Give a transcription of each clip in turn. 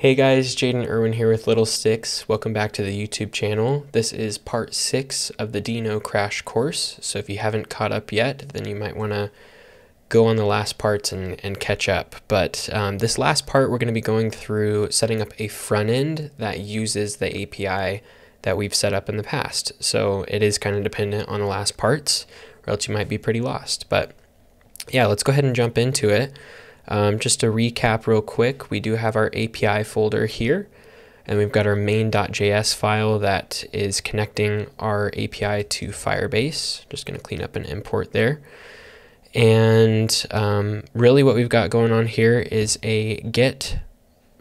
Hey guys, Jaden Irwin here with Little Sticks. Welcome back to the YouTube channel. This is part 6 of the Dino crash course. So if you haven't caught up yet, then you might want to go on the last parts and catch up. But this last part, we're going to be going through setting up a front end that uses the API that we've set up in the past. So it is kind of dependent on the last parts, or else you might be pretty lost. But yeah, let's go ahead and jump into it. Just to recap real quick, we do have our API folder here, and we've got our main.js file that is connecting our API to Firebase. Just going to clean up an import there. And really what we've got going on here is a GET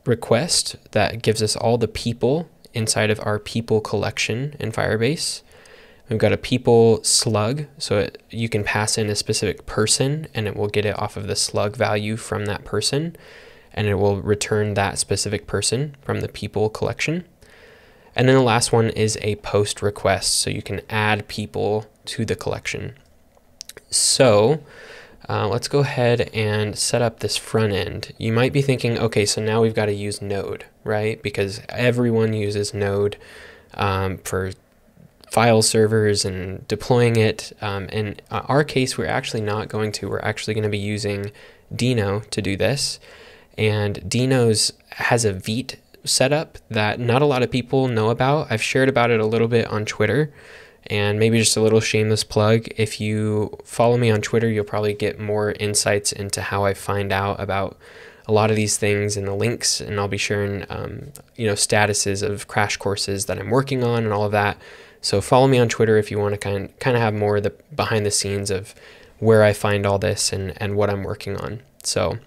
request that gives us all the people inside of our people collection in Firebase. We've got a people slug, so you can pass in a specific person and it will get it off of the slug value from that person, and it will return that specific person from the people collection. And then the last one is a post request, so you can add people to the collection. So let's go ahead and set up this front end. You might be thinking, okay, so now we've got to use Node, right? Because everyone uses Node for file servers and deploying it. In our case, we're actually not going to. We're actually going to be using Dino to do this. And Dino's has a Vite setup that not a lot of people know about. I've shared about it a little bit on Twitter, and maybe just a little shameless plug. If you follow me on Twitter, you'll probably get more insights into how I find out about a lot of these things and the links, and I'll be sharing statuses of crash courses that I'm working on and all of that. So follow me on Twitter if you want to kind of have more of the behind the scenes of where I find all this and what I'm working on. So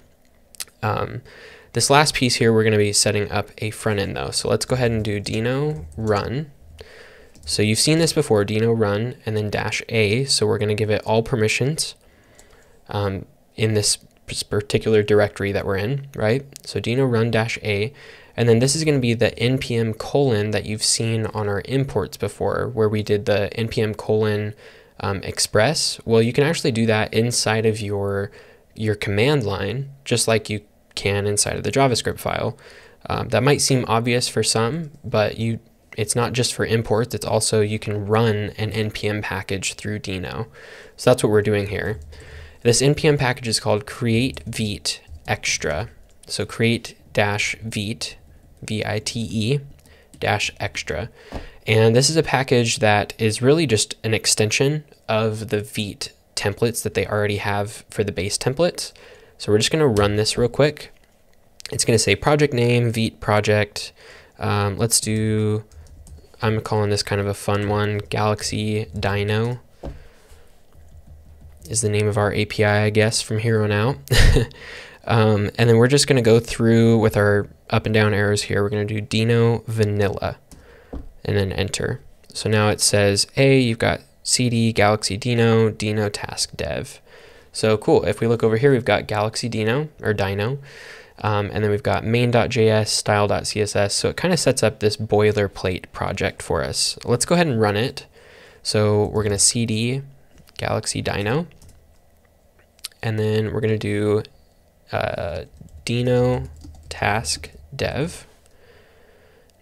this last piece here, we're going to be setting up a front end though. So let's go ahead and do Dino run. So you've seen this before, Dino run and then -a. So we're going to give it all permissions in this particular directory that we're in, right? So Dino run -a. And then this is going to be the npm colon that you've seen on our imports before, where we did the npm colon express. Well, you can actually do that inside of your command line, just like you can inside of the JavaScript file. That might seem obvious for some, but it's not just for imports. It's also you can run an npm package through Dino. So that's what we're doing here. This npm package is called create vite extra. So create-vite VITE -extra. And this is a package that is really just an extension of the Vite templates that they already have for the base templates. So we're just going to run this real quick. It's going to say project name, Vite project. I'm calling this kind of a fun one. Galaxy Dino is the name of our API, I guess, from here on out. And then we're just going to go through with our up and down arrows here. We're going to do Dino vanilla and then enter. So now it says, hey, you've got CD Galaxy Dino, Dino task dev. So cool. If we look over here, we've got Galaxy Dino or Dino. And then we've got main.js, style.css. So it kind of sets up this boilerplate project for us. Let's go ahead and run it. So we're going to CD Galaxy Dino. And then we're going to do Dino task dev.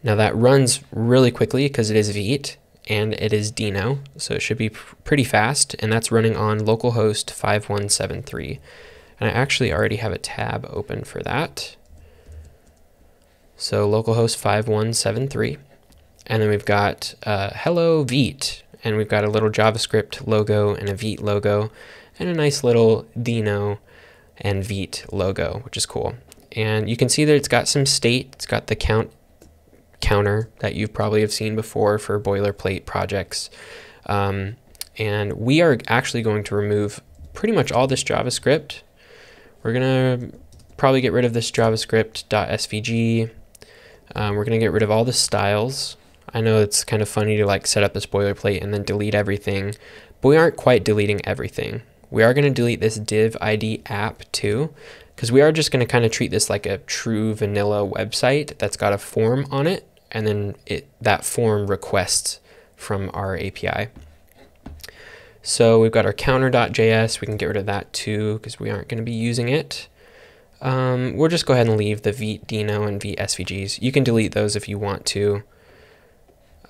Now that runs really quickly because it is Vite and it is Dino, so it should be pretty fast, and that's running on localhost 5173. And I actually already have a tab open for that. So localhost 5173, and then we've got hello Vite, and we've got a little JavaScript logo and a Vite logo and a nice little Dino and Vite logo, which is cool. And you can see that it's got some state. It's got the counter that you probably have seen before for boilerplate projects. And we are actually going to remove pretty much all this JavaScript. We're going to probably get rid of this JavaScript.svg. We're going to get rid of all the styles. I know it's kind of funny to like set up this boilerplate and then delete everything, but we aren't quite deleting everything. We are going to delete this div ID app too, because we are just going to kind of treat this like a true vanilla website that's got a form on it, and then that form requests from our API. So we've got our counter.js. We can get rid of that too because we aren't going to be using it. We'll just go ahead and leave the VDino and VSVGs. You can delete those if you want to.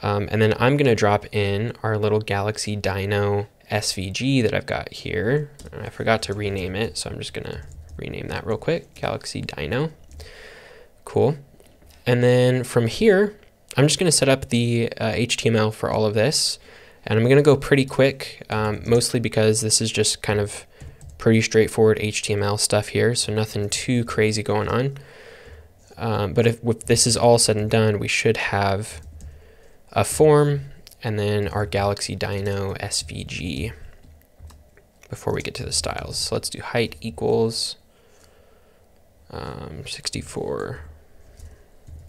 And then I'm going to drop in our little Galaxy Dino SVG that I've got here. I forgot to rename it, so I'm just going to rename that real quick. Galaxy Dino. Cool. And then from here, I'm just going to set up the HTML for all of this. And I'm going to go pretty quick, mostly because this is just kind of pretty straightforward HTML stuff here, so nothing too crazy going on. But if this is all said and done, we should have a form and then our Galaxy Dino SVG before we get to the styles. So let's do height equals 64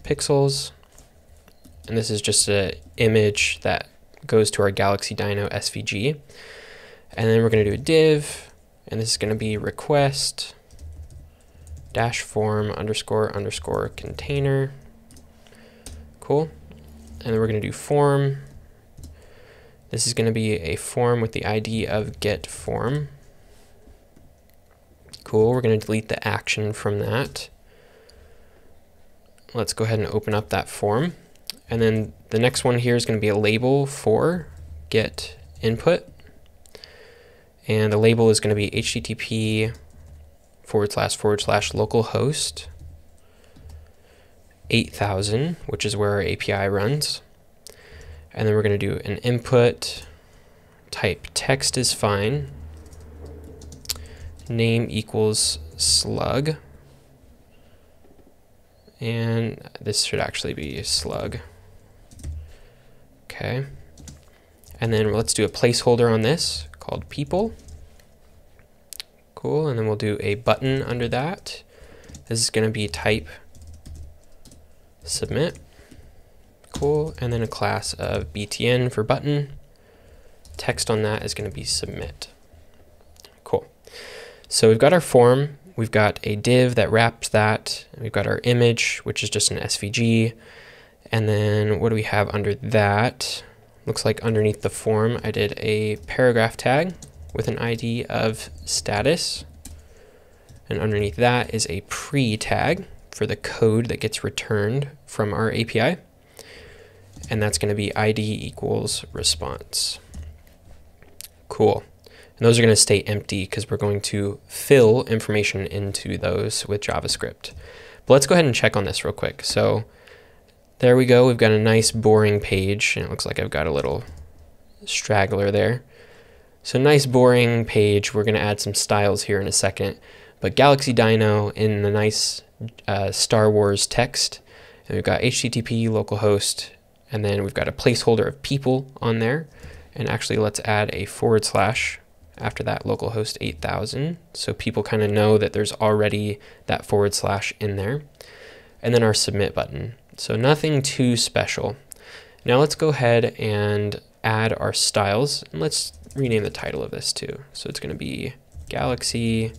pixels. And this is just an image that goes to our Galaxy Dino SVG. And then we're going to do a div, and this is going to be request dash form underscore underscore container. Cool. And then we're going to do form. This is going to be a form with the ID of get form. Cool. We're going to delete the action from that. Let's go ahead and open up that form. And then the next one here is going to be a label for get input. And the label is going to be HTTP / localhost 8000, which is where our API runs. And then we're going to do an input type text is fine. Name equals slug. And this should actually be slug. Okay. And then let's do a placeholder on this called people. Cool. And then we'll do a button under that. This is going to be type submit. Cool. And then a class of btn for button. Text on that is going to be submit. Cool. So we've got our form. We've got a div that wraps that. We've got our image, which is just an SVG. And then what do we have under that? Looks like underneath the form, I did a paragraph tag with an ID of status. And underneath that is a pre tag for the code that gets returned from our API. And that's going to be ID equals response. Cool. And those are going to stay empty because we're going to fill information into those with JavaScript. But let's go ahead and check on this real quick. So there we go. We've got a nice boring page, and it looks like I've got a little straggler there. So nice boring page. We're going to add some styles here in a second. But Galaxy Dino in the nice Star Wars text. And we've got HTTP localhost, and then we've got a placeholder of people on there. And actually, let's add a / after that localhost 8000, so people kind of know that there's already that / in there. And then our submit button. So nothing too special. Now let's go ahead and add our styles, and let's rename the title of this too. So it's going to be Galaxy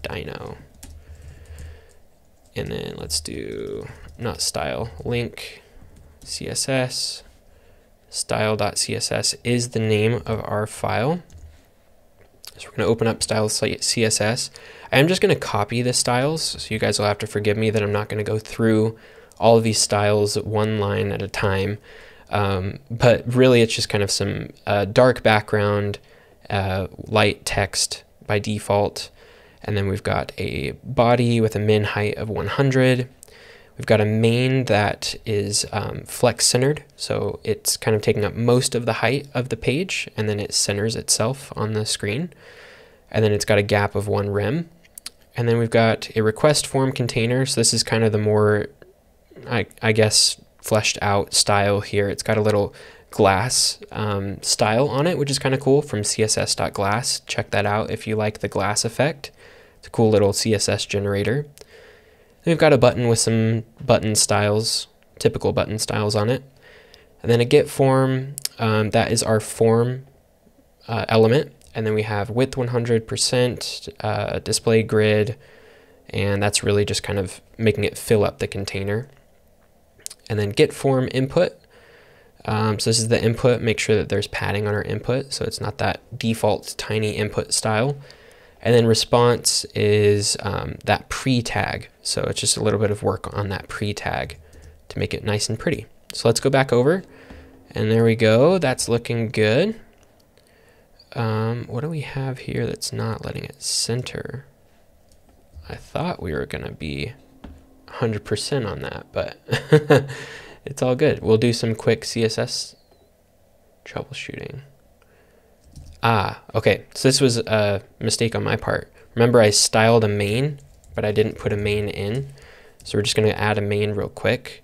Dino. And then let's do, not style, link CSS. Style.css is the name of our file. So we're going to open up style.css. I'm just going to copy the styles, so you guys will have to forgive me that I'm not going to go through all of these styles one line at a time. But really it's just kind of some dark background, light text by default. And then we've got a body with a min height of 100. We've got a main that is flex centered, so it's kind of taking up most of the height of the page, and then it centers itself on the screen. And then it's got a gap of 1 rem. And then we've got a request form container, so this is kind of the more, I guess, fleshed out style here. It's got a little glass style on it, which is kind of cool, from css.glass. Check that out if you like the glass effect. It's a cool little CSS generator. Then we've got a button with some button styles, typical button styles on it. And then a get form, that is our form element. And then we have width 100%, display grid, and that's really just kind of making it fill up the container. And then get form input. So this is the input. Make sure that there's padding on our input, so it's not that default tiny input style. And then response is that pre-tag. So it's just a little bit of work on that pre-tag to make it nice and pretty. So let's go back over, and there we go. That's looking good. What do we have here that's not letting it center? I thought we were gonna be 100% on that, but it's all good. We'll do some quick CSS troubleshooting. Okay, so this was a mistake on my part. Remember, I styled a main, but I didn't put a main in. So we're just gonna add a main real quick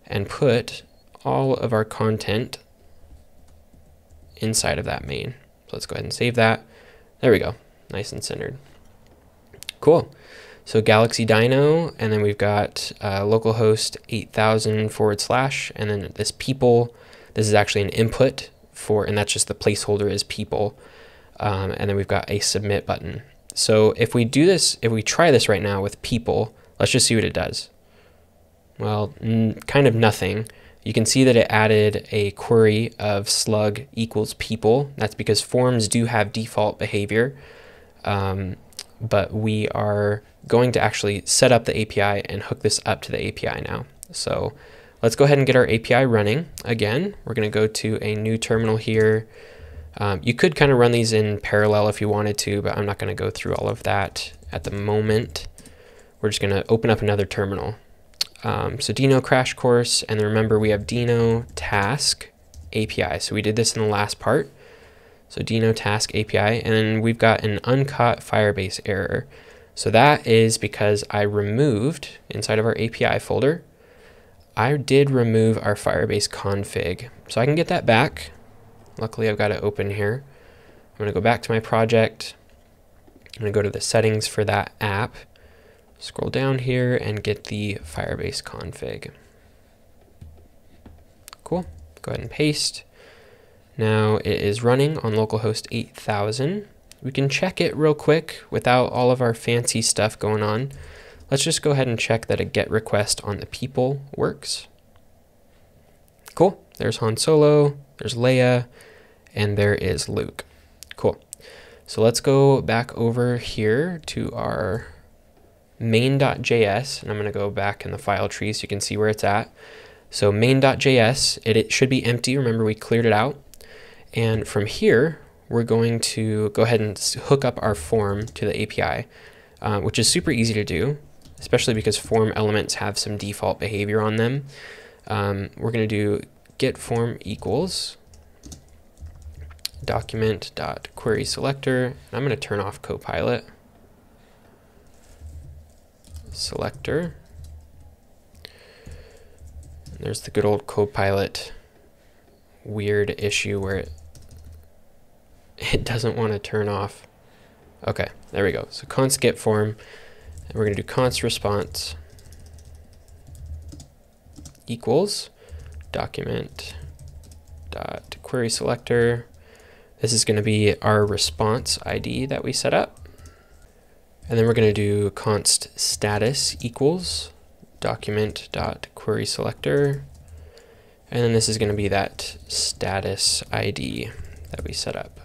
and put all of our content inside of that main. So let's go ahead and save that. There we go, nice and centered. Cool. So Galaxy Dino, and then we've got localhost 8000 /, and then this people. This is actually an input for, and that's just the placeholder is people. And then we've got a submit button. So if we do this, if we try this right now with people, let's just see what it does. Well, kind of nothing. You can see that it added a query of slug equals people. That's because forms do have default behavior, but we are going to actually set up the API and hook this up to the API now. So let's go ahead and get our API running. Again, we're going to go to a new terminal here. You could kind of run these in parallel if you wanted to, but I'm not going to go through all of that at the moment. We're just going to open up another terminal. So Dino crash course, and then remember we have Dino task API. So we did this in the last part. So Dino task API, and then we've got an uncaught Firebase error. So that is because I removed inside of our API folder, I did remove our Firebase config. So I can get that back. Luckily I've got it open here. I'm gonna go back to my project. I'm gonna go to the settings for that app. Scroll down here and get the Firebase config. Cool, go ahead and paste. Now it is running on localhost 8000. We can check it real quick without all of our fancy stuff going on. Let's just go ahead and check that a GET request on the people works. Cool, there's Han Solo, there's Leia, and there is Luke. Cool, so let's go back over here to our main.js, and I'm gonna go back in the file tree so you can see where it's at. So main.js, it should be empty. Remember, we cleared it out. And from here, we're going to go ahead and hook up our form to the API, which is super easy to do, especially because form elements have some default behavior on them. We're going to do get form equals document.query selector. And I'm going to turn off Copilot. Selector. And there's the good old Copilot weird issue where it doesn't want to turn off. Okay, there we go. So const get form, and we're going to do const response equals document dot query selector. This is going to be our response ID that we set up. And then we're going to do const status equals document dot query selector. And then this is going to be that status ID that we set up.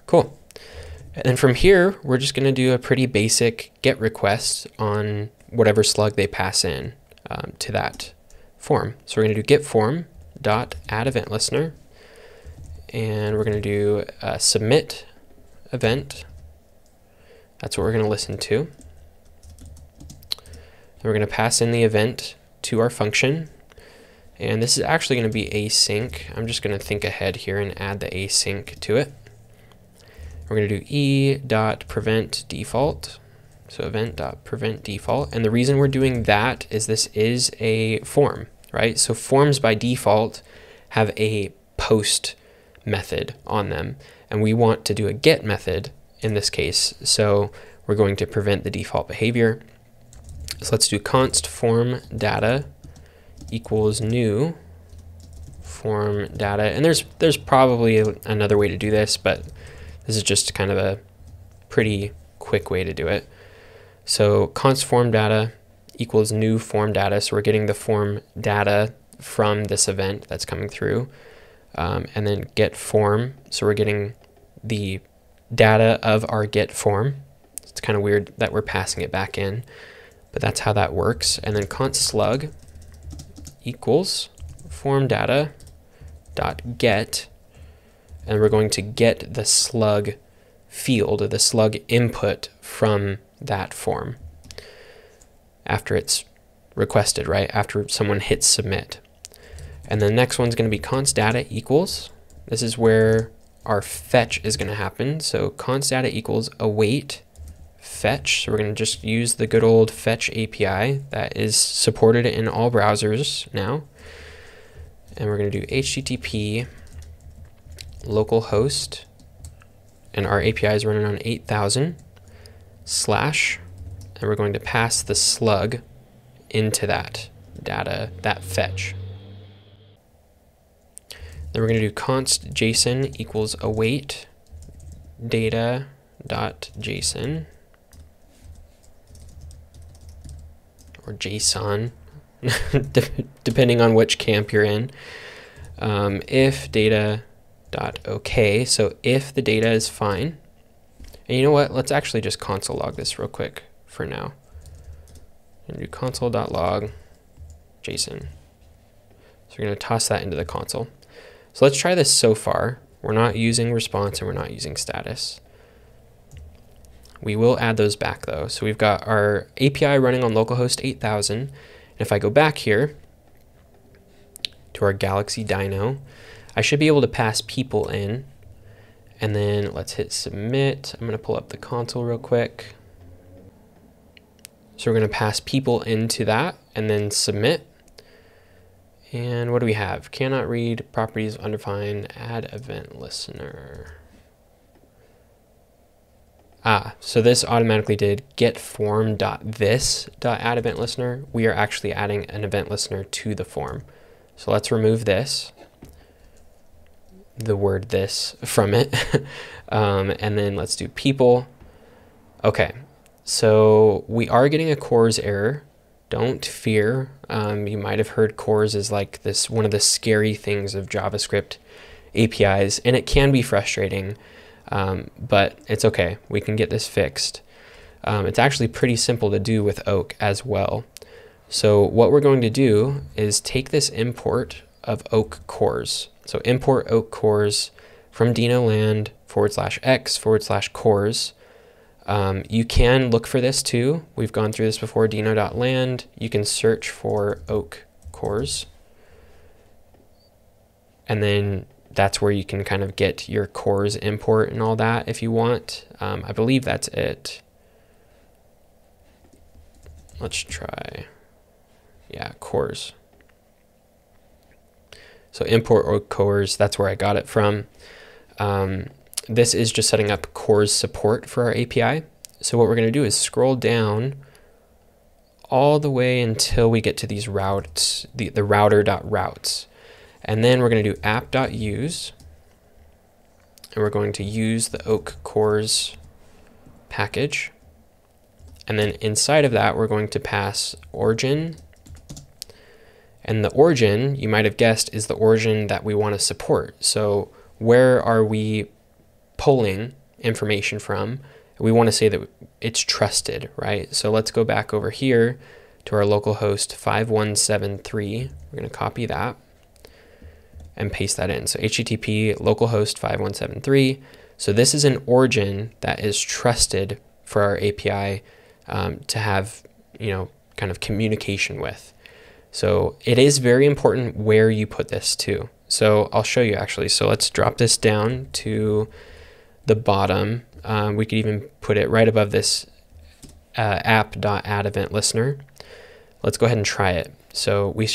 Cool. And then from here, we're just going to do a pretty basic GET request on whatever slug they pass in to that form. So we're going to do get form dot add event listener, and we're going to do a submit event. That's what we're going to listen to. And we're going to pass in the event to our function. And this is actually going to be async. I'm just going to think ahead here and add the async to it. We're going to do e.prevent default. So event.prevent default. And the reason we're doing that is this is a form, right? So forms by default have a post method on them. And we want to do a get method in this case. So we're going to prevent the default behavior. So let's do const form data equals new form data. And there's probably another way to do this, but this is just kind of a pretty quick way to do it. So const form data equals new form data. So we're getting the form data from this event that's coming through. And then get form. So we're getting the data of our get form. It's kind of weird that we're passing it back in, but that's how that works. And then const slug equals form data dot get, and we're going to get the slug field, or the slug input from that form after it's requested, right? After someone hits submit. And the next one's going to be const data equals, this is where our fetch is going to happen. So const data equals await fetch. So we're going to just use the good old fetch API that is supported in all browsers now. And we're going to do HTTP localhost, and our API is running on 8000 slash, and we're going to pass the slug into that data, that fetch. Then we're going to do const JSON equals await data dot JSON, or JSON, depending on which camp you're in. If data dot OK, so if the data is fine. And you know what? Let's actually just console log this real quick for now. And do console.log JSON. So we're going to toss that into the console. So let's try this so far. We're not using response and we're not using status. We will add those back though. So we've got our API running on localhost 8000. And if I go back here to our Galaxy Dino, I should be able to pass people in. And then let's hit submit. I'm going to pull up the console real quick. So we're going to pass people into that and then submit. And what do we have? Cannot read properties undefined, add event listener. So this automatically did get form.this.add event listener. We are actually adding an event listener to the form. So let's remove this, the word this from it. And then let's do people. Okay, so we are getting a CORS error. Don't fear. You might have heard CORS is like this, one of the scary things of JavaScript APIs, and it can be frustrating, but it's okay. We can get this fixed. It's actually pretty simple to do with Oak as well. So what we're going to do is take this import of Oak CORS. So import Oak CORS from dinoland /x/CORS. You can look for this too. We've gone through this before, dino.land. You can search for Oak CORS. And then that's where you can kind of get your CORS import and all that if you want. I believe that's it. Let's try, yeah, CORS. So import Oak CORS, that's where I got it from. This is just setting up CORS support for our API. So what we're going to do is scroll down all the way until we get to these routes, the router.routes. And then we're going to do app.use. And we're going to use the Oak CORS package. And then inside of that, we're going to pass origin. And the origin, you might have guessed, is the origin that we want to support. So where are we pulling information from? We want to say that it's trusted, right? So let's go back over here to our localhost 5173. We're going to copy that and paste that in. So HTTP localhost 5173. So this is an origin that is trusted for our API to have, you know, kind of communication with. So it is very important where you put this too. So I'll show you actually. So let's drop this down to the bottom. We could even put it right above this app.add event listener. Let's go ahead and try it. So we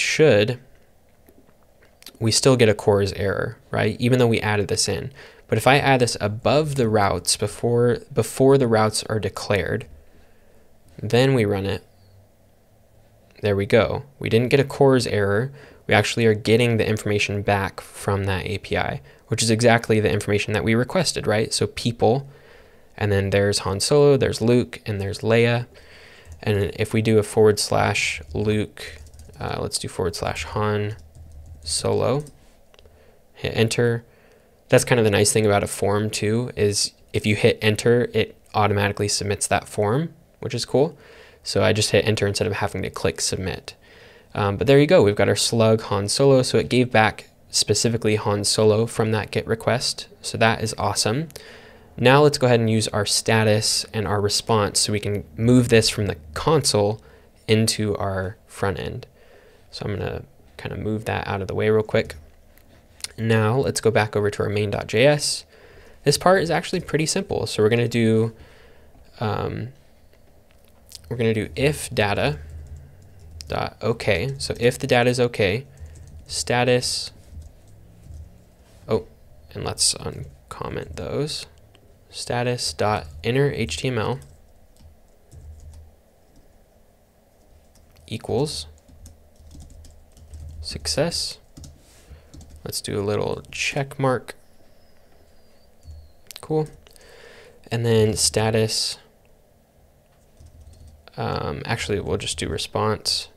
still get a CORS error, right? Even though we added this in. But if I add this above the routes, before the routes are declared, then we run it. There we go. We didn't get a CORS error. We actually are getting the information back from that API, which is exactly the information that we requested, right? So people, and then there's Han Solo, there's Luke, and there's Leia. And if we do a /Luke, let's do /Han Solo, hit enter. That's kind of the nice thing about a form too, is if you hit enter, it automatically submits that form, which is cool. So I just hit enter instead of having to click submit. But there you go, we've got our slug Han Solo. So it gave back specifically Han Solo from that GET request. So that is awesome. Now let's go ahead and use our status and our response so we can move this from the console into our front end. So I'm gonna kind of move that out of the way real quick. Now let's go back over to our main.js. This part is actually pretty simple. So we're gonna do if data dot okay. So if the data is okay, status, oh, and let's uncomment those. Status dot inner HTML equals success. Let's do a little check mark. Cool. And then status, actually we'll just do response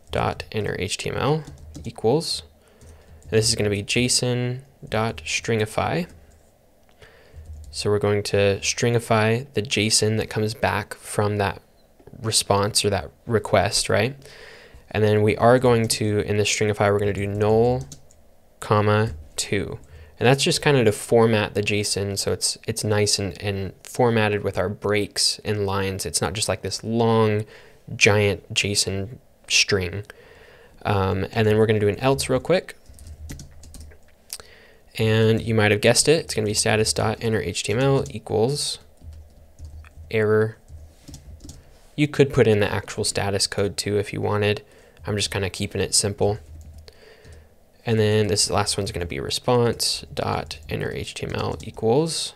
dot inner HTML equals, this is going to be JSON dot stringify. So we're going to stringify the JSON that comes back from that response or that request, right? And then we are going to, in the stringify, we're going to do null, comma, 2. And that's just kind of to format the JSON so it's nice and formatted with our breaks and lines. It's not just like this long, giant JSON string. And then we're going to do an else real quick. And you might have guessed it, it's going to be status.innerHTML equals error. You could put in the actual status code too if you wanted. I'm just kind of keeping it simple. And then this last one's going to be response.innerHTML equals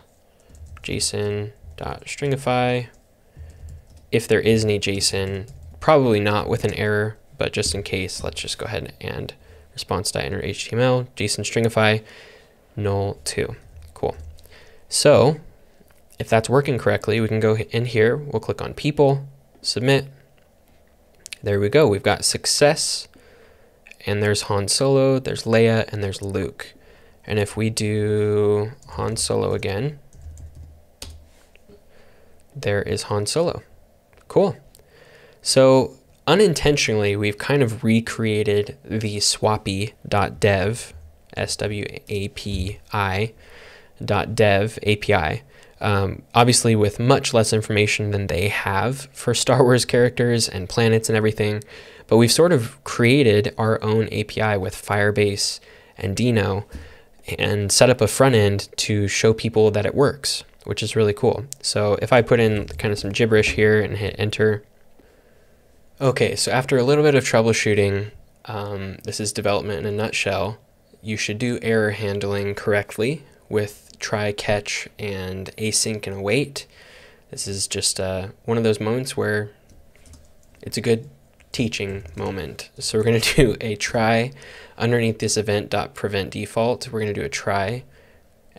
JSON.stringify. If there is any JSON, probably not with an error, but just in case, let's just go ahead and response.innerHTML, JSON stringify, null 2. Cool. So if that's working correctly, we can go in here, we'll click on people, submit. There we go. We've got success, and there's Han Solo, there's Leia, and there's Luke. And if we do Han Solo again, there is Han Solo. Cool. So unintentionally, we've kind of recreated the swapi.dev, SWAPI.dev API, obviously with much less information than they have for Star Wars characters and planets and everything, but we've sort of created our own API with Firebase and Dino and set up a front end to show people that it works, which is really cool. So if I put in kind of some gibberish here and hit enter. Okay, so after a little bit of troubleshooting, this is development in a nutshell. You should do error handling correctly with try, catch, and async and await. This is just one of those moments where it's a good teaching moment. So we're going to do a try underneath this event.prevent default. We're going to do a try,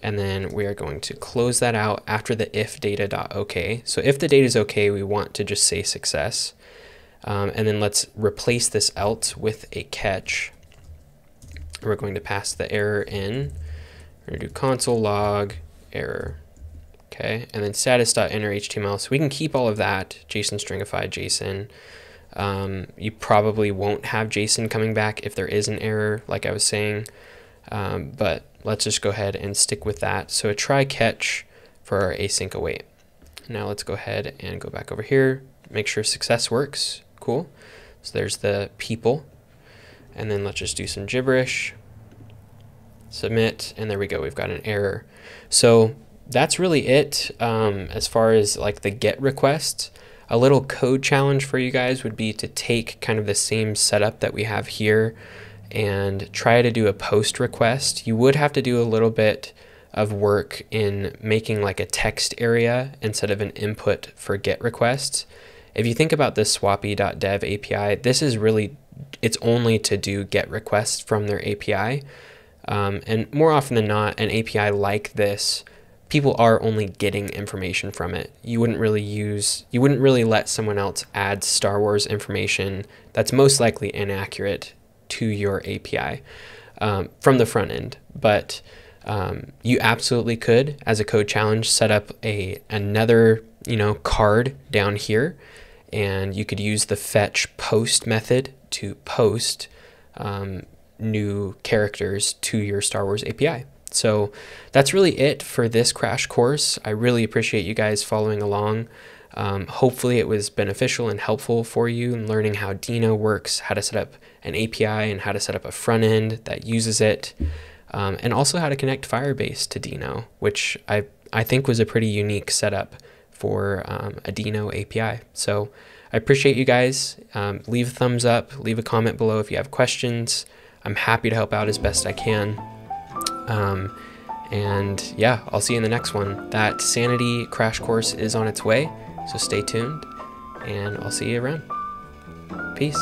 and then we are going to close that out after the if data.okay. So if the data is okay, we want to just say success. And then let's replace this else with a catch. We're going to pass the error in. We're going to do console log error. Okay, and then status.innerHTML. So we can keep all of that, JSON stringify, JSON. You probably won't have JSON coming back if there is an error, like I was saying. But let's just go ahead and stick with that. So a try catch for our async await. Now let's go ahead and go back over here, make sure success works. Cool. So there's the people. And then let's just do some gibberish, submit, and there we go. We've got an error. So that's really it as far as like the GET requests. A little code challenge for you guys would be to take kind of the same setup that we have here and try to do a post request. You would have to do a little bit of work in making like a text area instead of an input for GET requests. If you think about this swapi.dev API, this is really, it's only to do GET requests from their API. And more often than not, an API like this, people are only getting information from it. You wouldn't really let someone else add Star Wars information that's most likely inaccurate to your API from the front end. But You absolutely could, as a code challenge, set up another card down here, and you could use the fetch post method to post new characters to your Star Wars API. So that's really it for this crash course. I really appreciate you guys following along. Hopefully it was beneficial and helpful for you in learning how Dino works, how to set up an API, and how to set up a front end that uses it, and also how to connect Firebase to Dino, which I think was a pretty unique setup for a Dino API. So I appreciate you guys. Leave a thumbs up, leave a comment below if you have questions. I'm happy to help out as best I can. And yeah, I'll see you in the next one. That Sanity crash course is on its way, so stay tuned, and I'll see you around. Peace.